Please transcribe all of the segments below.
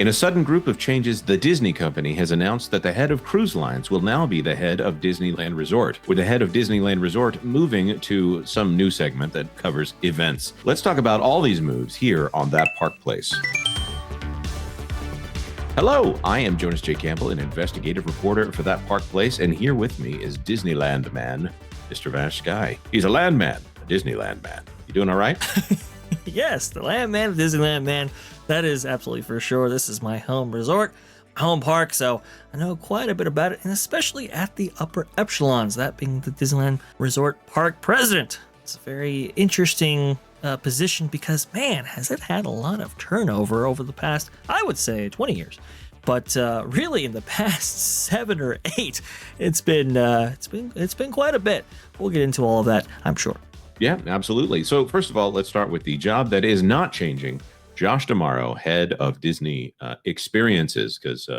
In a sudden group of changes, the Disney company has announced that the head of cruise lines will now be the head of Disneyland Resort, with the head of Disneyland Resort moving to some new segment that covers events. Let's talk about all these moves here on That Park Place. Hello, I am Jonas J. Campbell, an investigative reporter for That Park Place, and here with me is Disneyland man, Mr. VashSky. He's a land man, a Disneyland man. You doing all right? Yes, the land man, the Disneyland man. That is absolutely for sure. This is my home resort, home park, so I know quite a bit about it, and especially at the upper echelons, that being the Disneyland Resort Park President. It's a very interesting position because, man, has it had a lot of turnover over the past, I would say, 20 years. But really, in the past 7 or 8, it's been quite a bit. We'll get into all of that, I'm sure. Yeah, absolutely. So first of all, let's start with the job that is not changing. Josh D'Amaro, head of Disney experiences, because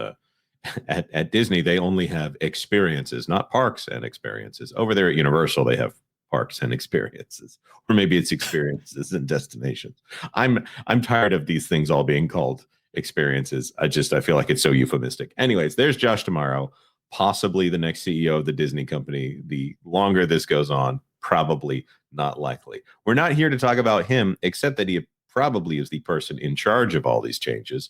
at Disney, they only have experiences, not parks and experiences. Over there at Universal, they have parks and experiences, or maybe it's experiences and destinations. I'm tired of these things all being called experiences. I feel like it's so euphemistic. Anyways, there's Josh D'Amaro, possibly the next CEO of the Disney company. The longer this goes on, probably not likely. We're not here to talk about him, except that he probably is the person in charge of all these changes.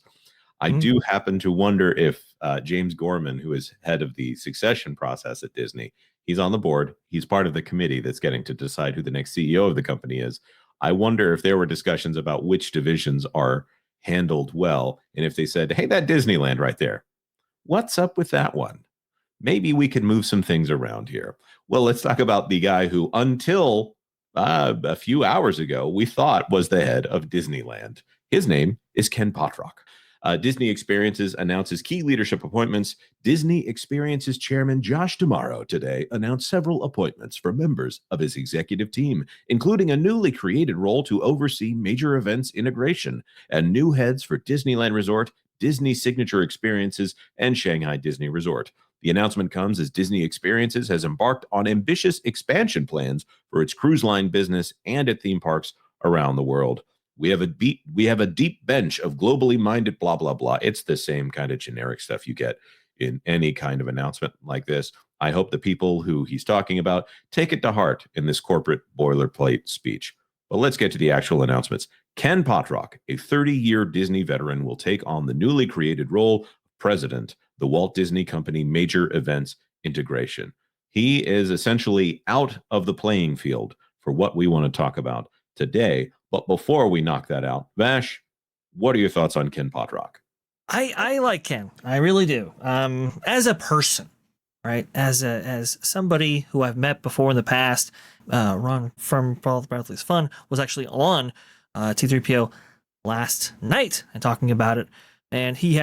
I do happen to wonder if James Gorman, who is head of the succession process at Disney, he's on the board. He's part of the committee that's getting to decide who the next CEO of the company is. I wonder if there were discussions about which divisions are handled well, and if they said, hey, that Disneyland right there, what's up with that one? Maybe we could move some things around here. Well, let's talk about the guy who, until a few hours ago, we thought was the head of Disneyland. His name is Ken Potrock. Disney Experiences announces key leadership appointments. Disney Experiences chairman Josh D'Amaro today announced several appointments for members of his executive team, including a newly created role to oversee major events integration and new heads for Disneyland Resort, Disney Signature Experiences, and Shanghai Disney Resort. The announcement comes as Disney Experiences has embarked on ambitious expansion plans for its cruise line business and at theme parks around the world. We have a deep bench of globally minded blah, blah, blah. It's the same kind of generic stuff you get in any kind of announcement like this. I hope the people who he's talking about take it to heart in this corporate boilerplate speech. But let's get to the actual announcements. Ken Potrock, a 30-year Disney veteran, will take on the newly created role of president, the Walt Disney Company Major Events Integration. He is essentially out of the playing field for what we want to talk about today. But before we knock that out, Vash, what are your thoughts on Ken Potrock? I like Ken. I really do. As a person, right? As somebody who I've met before in the past, Ron from Follow the Bradley's Fun was actually on T3PO last night and talking about it. And he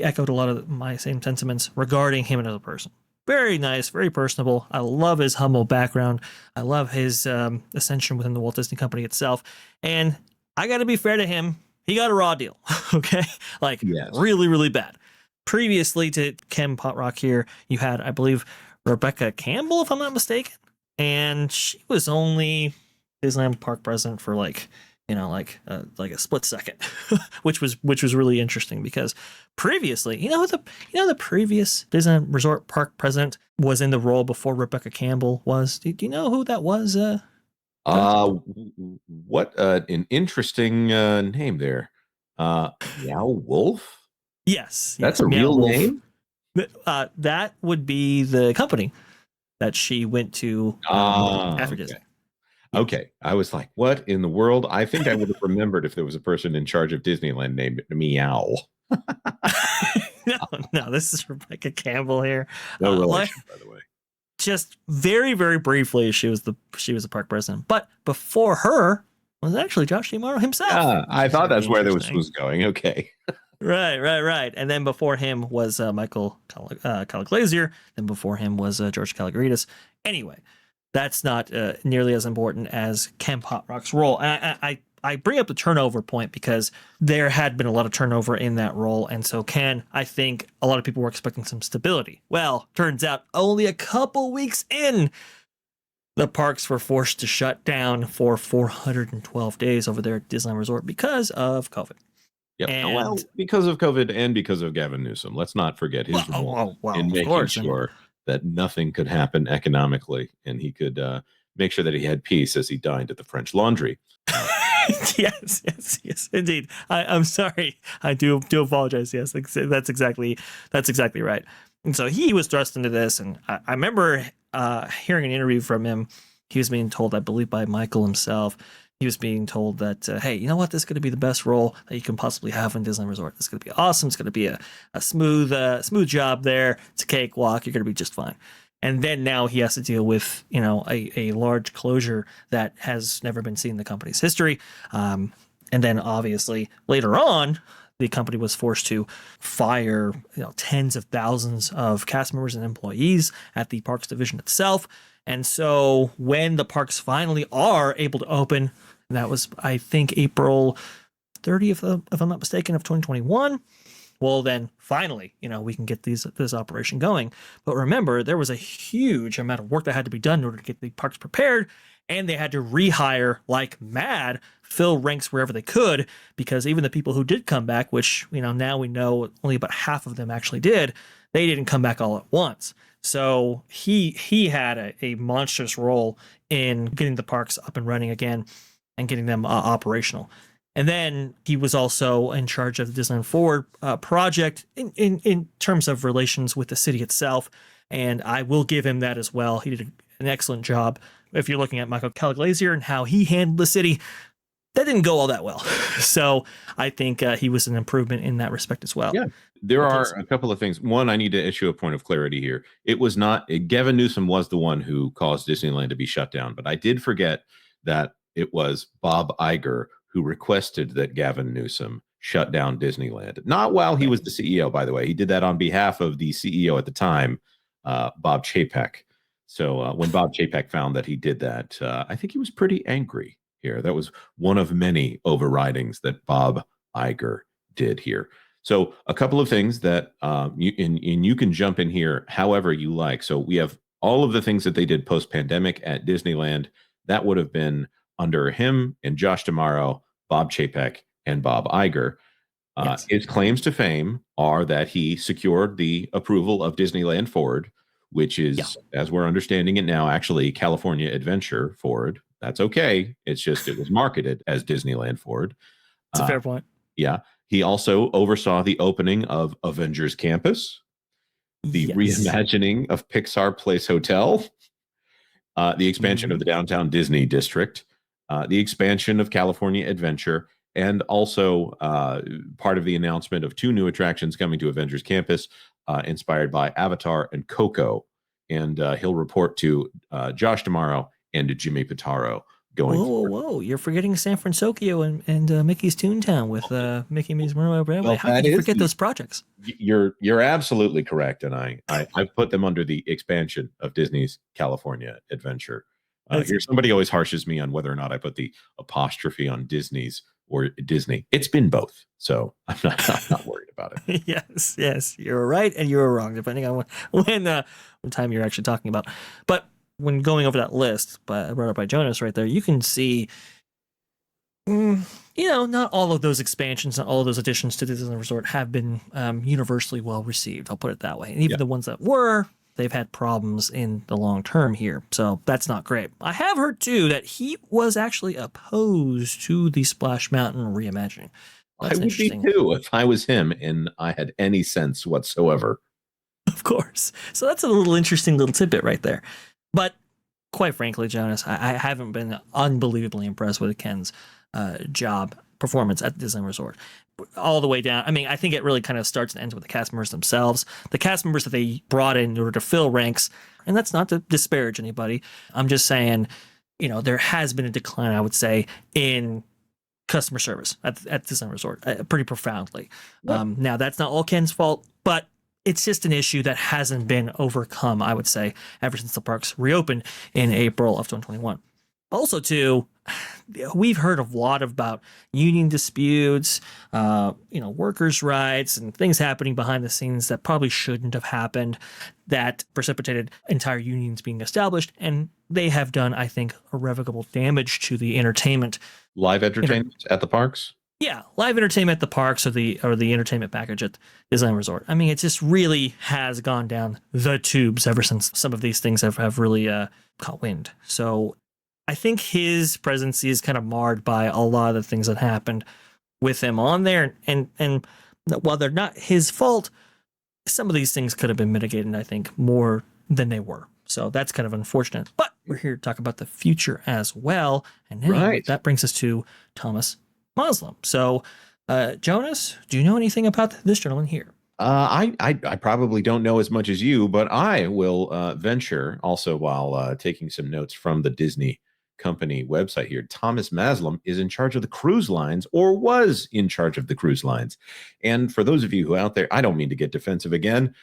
echoed a lot of my same sentiments regarding him as a person. Very nice, very personable. I love his humble background. I love his ascension within the Walt Disney Company itself. And I got to be fair to him. He got a raw deal, okay? Like, yes. Really, really bad. Previously to Ken Potrock here, you had, I believe, Rebecca Campbell, if I'm not mistaken. And she was only Disneyland Park president for like a split second, which was really interesting because previously, the previous Disneyland Resort Park president was in the role before Rebecca Campbell was. Do you know who that was? What an interesting name there. Meow Wolf? Yes. That's a Meow real Wolf. name? That would be the company that she went to after okay. Disney. Okay, I was like, what in the world? I think I would have remembered if there was a person in charge of Disneyland named Meow. No, this is Rebecca Campbell here. No relation, by the way. Just very, very briefly, she was the park president. But before her was actually Josh D'Amaro himself. I thought that's where this was going. Okay. Right. And then before him was Michael Calaglazir. Then before him was George Kalogridis. Anyway, that's not nearly as important as Ken Potrock's role. And I bring up the turnover point because there had been a lot of turnover in that role. And so Ken, I think a lot of people were expecting some stability. Well, turns out only a couple weeks in, the parks were forced to shut down for 412 days over there at Disneyland Resort because of COVID. Yep. Well, And because of COVID and because of Gavin Newsom, let's not forget his role in of making course. sure that nothing could happen economically, and he could make sure that he had peace as he dined at the French Laundry. Yes, indeed. I'm sorry. I do apologize. Yes, that's exactly right. And so he was thrust into this, and I remember hearing an interview from him. He was being told, I believe, by Michael himself. He was being told that, hey, you know what? This is going to be the best role that you can possibly have in Disneyland Resort. This is going to be awesome. It's going to be a smooth job there. It's a cakewalk. You're going to be just fine. And then now he has to deal with, a large closure that has never been seen in the company's history. And then obviously later on, the company was forced to fire tens of thousands of cast members and employees at the parks division itself. And so when the parks finally are able to open, and that was, I think, April 30th, if I'm not mistaken, of 2021. Well, then finally, we can get this operation going. But remember, there was a huge amount of work that had to be done in order to get the parks prepared, and they had to rehire like mad, fill ranks wherever they could, because even the people who did come back, which now we know only about half of them actually did, they didn't come back all at once. So he had a monstrous role in getting the parks up and running again and getting them operational. And then he was also in charge of the Disneyland Forward project in terms of relations with the city itself. And I will give him that as well. He did an excellent job. If you're looking at Michael Calaglazier and how he handled the city, that didn't go all that well. So I think he was an improvement in that respect as well. Yeah, there are a couple of things. One, I need to issue a point of clarity here. It was not Gavin Newsom was the one who caused Disneyland to be shut down, but I did forget that it was Bob Iger who requested that Gavin Newsom shut down Disneyland. Not while he was the CEO, by the way. He did that on behalf of the CEO at the time, Bob Chapek. So when Bob Chapek found that he did that, I think he was pretty angry here. That was one of many overridings that Bob Iger did here. So a couple of things that you can jump in here however you like. So we have all of the things that they did post-pandemic at Disneyland. That would have been under him and Josh D'Amaro, Bob Chapek, and Bob Iger. Yes. His claims to fame are that he secured the approval of Disneyland Forward, which is, as we're understanding it now, actually California Adventure Forward. That's okay. It's just it was marketed as Disneyland Forward. That's a fair point. Yeah. He also oversaw the opening of Avengers Campus, the reimagining of Pixar Place Hotel, the expansion of the downtown Disney district, the expansion of California Adventure, and also part of the announcement of 2 new attractions coming to Avengers Campus, inspired by Avatar and Coco. And he'll report to Josh D'Amaro and to Jimmy Pitaro going forward. Whoa! You're forgetting San Francisco and Mickey's Toontown with Mickey Mouse Runaway Railway. How can you forget those projects? You're absolutely correct, and I've put them under the expansion of Disney's California Adventure. Here, somebody always harshes me on whether or not I put the apostrophe on Disney's or Disney. It's been both, so I'm not worried about it. Yes, you're right and you're wrong, depending on when time you're actually talking about. But when going over that list brought up by Jonas right there, you can see, not all of those expansions and all of those additions to Disneyland Resort have been universally well received. I'll put it that way. And even the ones that were, they've had problems in the long term here. So that's not great. I have heard, too, that he was actually opposed to the Splash Mountain reimagining. That's I would be, too, if I was him and I had any sense whatsoever. Of course. So that's a little interesting little tidbit right there. But quite frankly, Jonas, I haven't been unbelievably impressed with Ken's job performance at the Disneyland Resort. All the way down. I mean, I think it really kind of starts and ends with the cast members themselves. The cast members that they brought in order to fill ranks, and that's not to disparage anybody. I'm just saying, there has been a decline, I would say, in customer service at Disneyland Resort, pretty profoundly. Now, that's not all Ken's fault, but it's just an issue that hasn't been overcome, I would say, ever since the parks reopened in April of 2021. Also, too, we've heard a lot about union disputes, workers' rights, and things happening behind the scenes that probably shouldn't have happened, that precipitated entire unions being established, and they have done, I think, irrevocable damage to the entertainment. Live entertainment at the parks? Yeah, live entertainment at the parks or the entertainment package at Disneyland Resort. I mean, it just really has gone down the tubes ever since some of these things have really caught wind. So I think his presidency is kind of marred by a lot of the things that happened with him on there, and while they're not his fault, some of these things could have been mitigated, I think, more than they were. So that's kind of unfortunate. But we're here to talk about the future as well. And now Right. that brings us to Thomas Mazloum. So, Jonas, do you know anything about this gentleman here? I probably don't know as much as you, but I will venture also while taking some notes from the Disney company website here. Thomas Mazloum is in charge of the cruise lines, or was in charge of the cruise lines. And for those of you who out there, I don't mean to get defensive again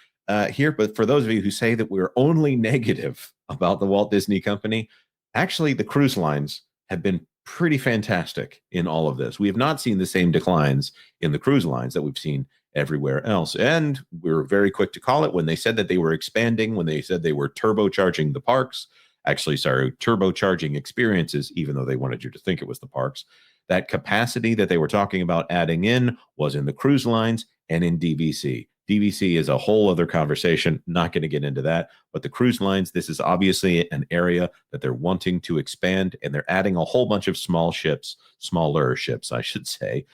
here, but for those of you who say that we're only negative about the Walt Disney Company, actually the cruise lines have been pretty fantastic in all of this. We have not seen the same declines in the cruise lines that we've seen everywhere else. And we were very quick to call it when they said that they were expanding, when they said they were turbocharging the parks. Actually, sorry, turbocharging experiences, even though they wanted you to think it was the parks. That capacity that they were talking about adding in was in the cruise lines and in DVC. DVC is a whole other conversation. Not going to get into that. But the cruise lines, this is obviously an area that they're wanting to expand, and they're adding a whole bunch of smaller ships, I should say,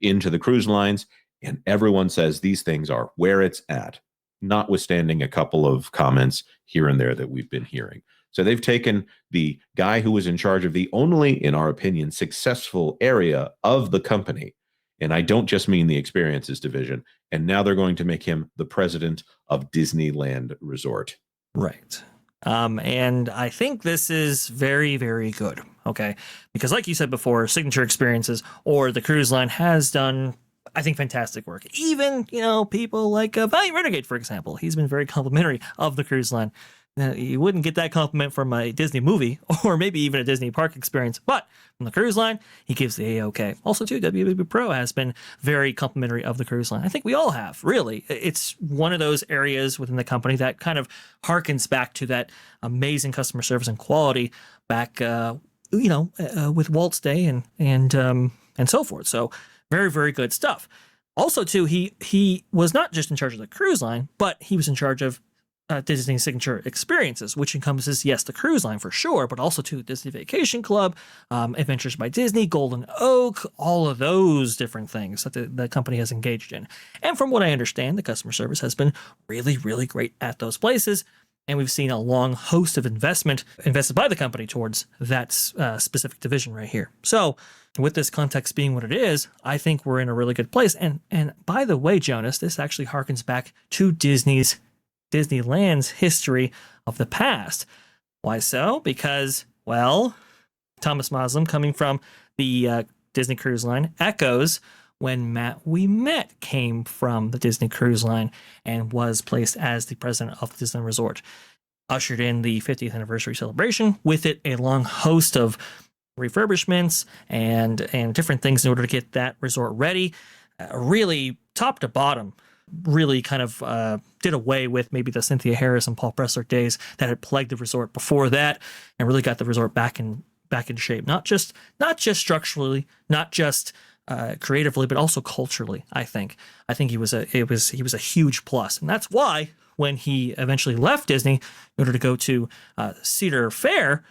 into the cruise lines. And everyone says these things are where it's at, notwithstanding a couple of comments here and there that we've been hearing. So they've taken the guy who was in charge of the only, in our opinion, successful area of the company. And I don't just mean the experiences division. And now they're going to make him the president of Disneyland Resort. Right. And I think this is very, very good. Okay. Because like you said before, Signature Experiences or the cruise line has done, I think, fantastic work. Even, people like Valiant Renegade, for example, he's been very complimentary of the cruise line. You wouldn't get that compliment from a Disney movie or maybe even a Disney park experience, but from the cruise line, he gives the A-OK. Also, too, WWB Pro has been very complimentary of the cruise line. I think we all have, really. It's one of those areas within the company that kind of harkens back to that amazing customer service and quality back, with Walt's day and so forth. So very, very good stuff. Also, too, he was not just in charge of the cruise line, but he was in charge of Disney Signature Experiences, which encompasses, yes, the cruise line for sure, but also to Disney Vacation Club, Adventures by Disney, Golden Oak, all of those different things that the company has engaged in. And from what I understand, the customer service has been really, really great at those places. And we've seen a long host of investment invested by the company towards that specific division right here. So with this context being what it is, I think we're in a really good place. And by the way, Jonas, this actually harkens back to Disneyland's history of the past. Why so? Because, well, Thomas Mazloum, coming from the Disney Cruise Line, echoes when Matt We Met came from the Disney Cruise Line and was placed as the president of the Disneyland Resort. Ushered in the 50th anniversary celebration, with it a long host of refurbishments and different things in order to get that resort ready. Really, top to bottom, really kind of did away with maybe the Cynthia Harris and Paul Pressler days that had plagued the resort before that, and really got the resort back in shape. Not just structurally, not just creatively, but also culturally. I think he was a huge plus, and that's why when he eventually left Disney in order to go to Cedar Fair,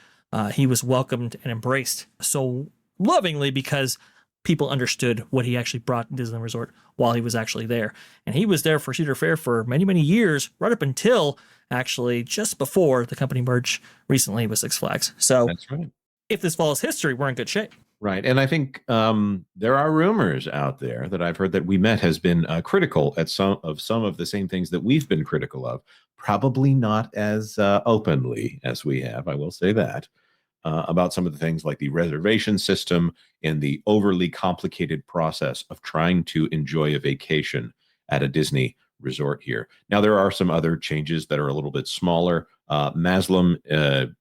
he was welcomed and embraced so lovingly because people understood what he actually brought to Disneyland Resort while he was actually there. And he was there for Cedar Fair for many, many years, right up until actually just before the company merged recently with Six Flags. So That's right. If this follows history, we're in good shape. Right. And I think there are rumors out there that I've heard that We Met has been critical at some of the same things that we've been critical of, probably not as openly as we have, I will say that, about some of the things like the reservation system and the overly complicated process of trying to enjoy a vacation at a Disney resort here. Now, there are some other changes that are a little bit smaller. Mazloum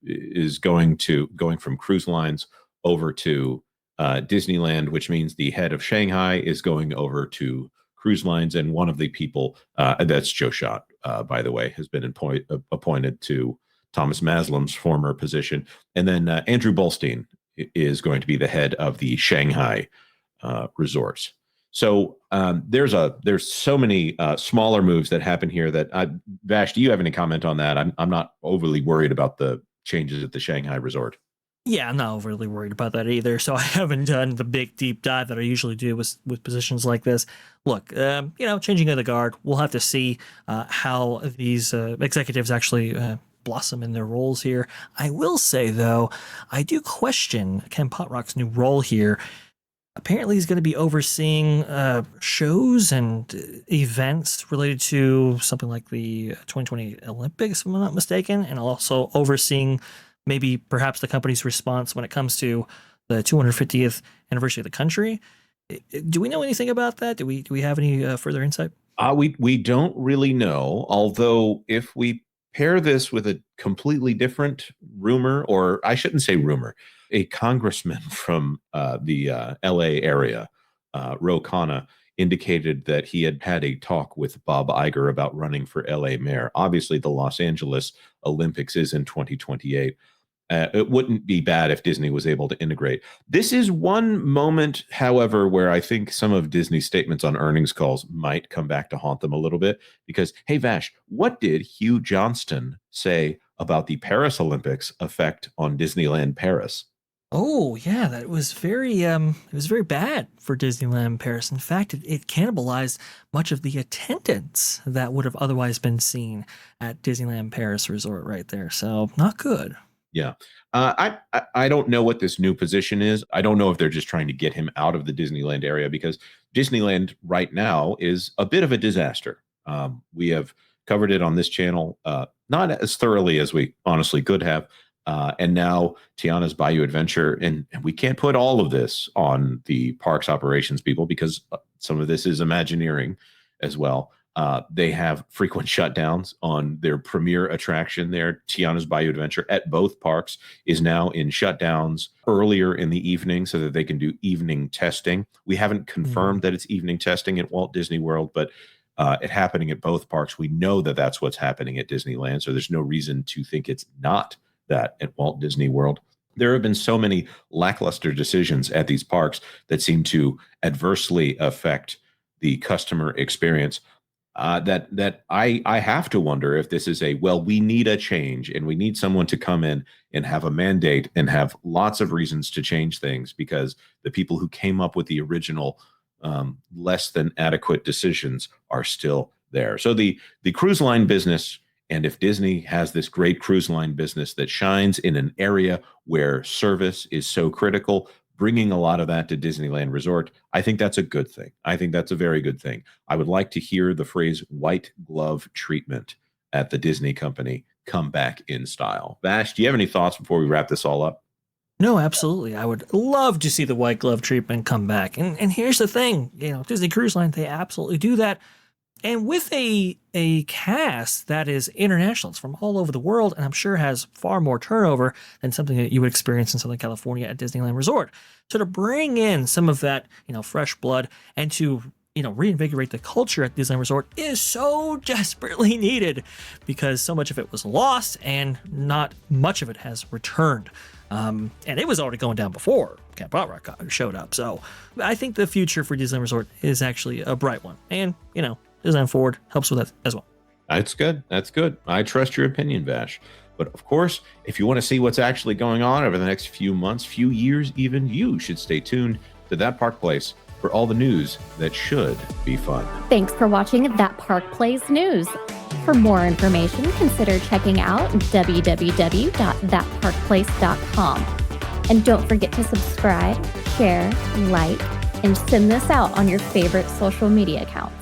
is going from cruise lines over to Disneyland, which means the head of Shanghai is going over to cruise lines. And one of the people, that's Joe Schott, by the way, has been appointed to Thomas Mazloum's former position. And then Andrew Bolstein is going to be the head of the Shanghai resorts. So there's so many smaller moves that happen here that Vash, do you have any comment on that? I'm not overly worried about the changes at the Shanghai resort. Yeah, I'm not overly worried about that either. So I haven't done the big deep dive that I usually do with positions like this. Look, changing of the guard, we'll have to see how these executives actually blossom in their roles here. I will say, though, I do question Ken Potrock's new role here. Apparently, he's going to be overseeing shows and events related to something like the 2020 Olympics, if I'm not mistaken, and also overseeing maybe perhaps the company's response when it comes to the 250th anniversary of the country. Do we know anything about that? Do we have any further insight? We don't really know, although if we pair this with a completely different rumor, or I shouldn't say rumor, a congressman from the LA area, Ro Khanna, indicated that he had had a talk with Bob Iger about running for LA mayor. Obviously, the Los Angeles Olympics is in 2028. It wouldn't be bad if Disney was able to integrate. This is one moment, however, where I think some of Disney's statements on earnings calls might come back to haunt them a little bit. Because, hey, Vash, what did Hugh Johnston say about the Paris Olympics effect on Disneyland Paris? Oh yeah, that was very bad for Disneyland Paris. In fact, it cannibalized much of the attendance that would have otherwise been seen at Disneyland Paris Resort right there. So not good. Yeah. I don't know what this new position is. I don't know if they're just trying to get him out of the Disneyland area, because Disneyland right now is a bit of a disaster. We have covered it on this channel, not as thoroughly as we honestly could have. And now Tiana's Bayou Adventure, and we can't put all of this on the parks operations people, because some of this is Imagineering as well. They have frequent shutdowns on their premier attraction there. Tiana's Bayou Adventure at both parks is now in shutdowns earlier in the evening so that they can do evening testing. We haven't confirmed that it's evening testing at Walt Disney World, but it happening at both parks. We know that that's what's happening at Disneyland, so there's no reason to think it's not that at Walt Disney World. There have been so many lackluster decisions at these parks that seem to adversely affect the customer experience. That I have to wonder if this is we need a change, and we need someone to come in and have a mandate and have lots of reasons to change things, because the people who came up with the original less than adequate decisions are still there. So the cruise line business, and if Disney has this great cruise line business that shines in an area where service is so critical, bringing a lot of that to Disneyland Resort, I think that's a good thing. I think that's a very good thing. I would like to hear the phrase white glove treatment at the Disney company come back in style. Vash, do you have any thoughts before we wrap this all up? No, absolutely. I would love to see the white glove treatment come back. And here's the thing, Disney Cruise Line, they absolutely do that. And with a cast that is international, it's from all over the world, and I'm sure has far more turnover than something that you would experience in Southern California at Disneyland Resort. So to bring in some of that, fresh blood, and to, reinvigorate the culture at Disneyland Resort is so desperately needed, because so much of it was lost and not much of it has returned. And it was already going down before Ken Potrock showed up. So I think the future for Disneyland Resort is actually a bright one. And, Disneyland Forward helps with that as well. That's good. That's good. I trust your opinion, Vash. But of course, if you want to see what's actually going on over the next few months, few years even, you should stay tuned to That Park Place for all the news that should be fun. Thanks for watching That Park Place News. For more information, consider checking out www.thatparkplace.com. And don't forget to subscribe, share, like, and send this out on your favorite social media accounts.